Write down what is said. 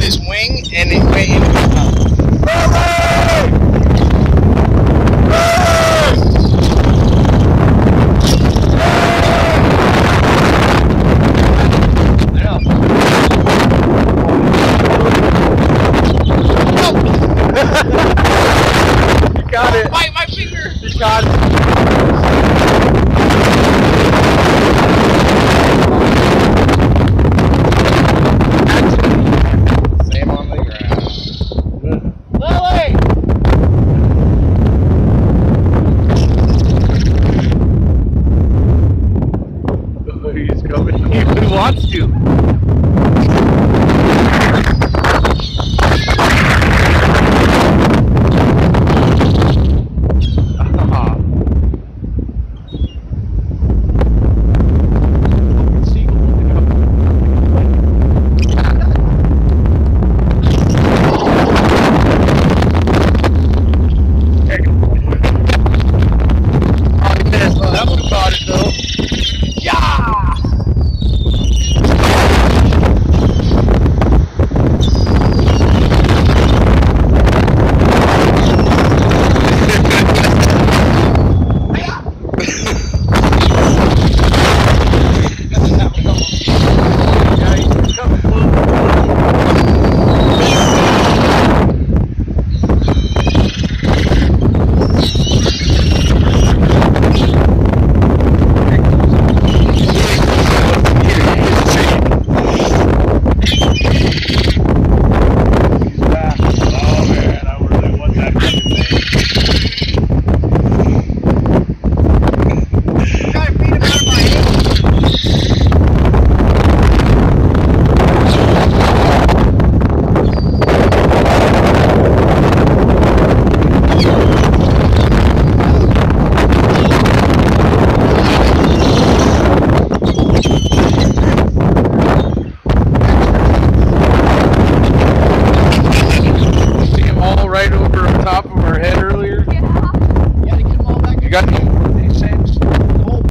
his wing and it went into his mouth. You got it. Bite my finger. You got it. Same on the ground. Lily! Oh, he's coming. He wants to. That one caught it though. Yeah! Right over top